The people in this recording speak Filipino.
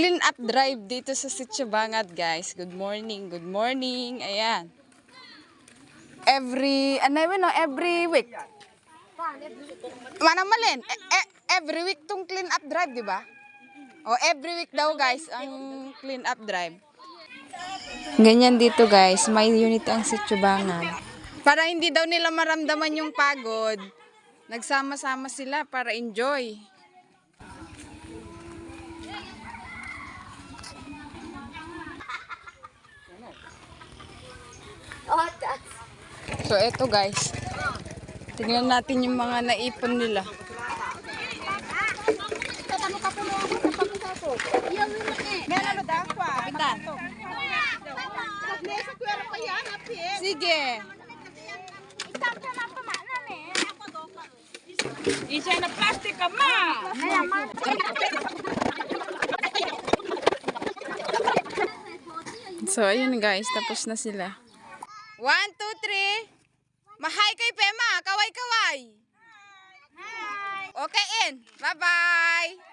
Clean up drive dito sa Sitio Bangad, guys. Good morning, good morning. Ayan. Every week. Manang malin, every week tong clean up drive, di ba? O every week daw, guys, ang clean up drive. Ganyan dito, guys. May unit ang Sitio Bangad. Para hindi daw nila maramdaman yung pagod, nagsama-sama sila para enjoy. So eto, guys, tingnan natin yung mga naipon nila. Kapitan. Sige. Isa na plastic ka ma. So ayun, guys, tapos na sila. 1, 2, 3. Mahay kay Pema, kaway-kaway. Okay, in. Bye-bye.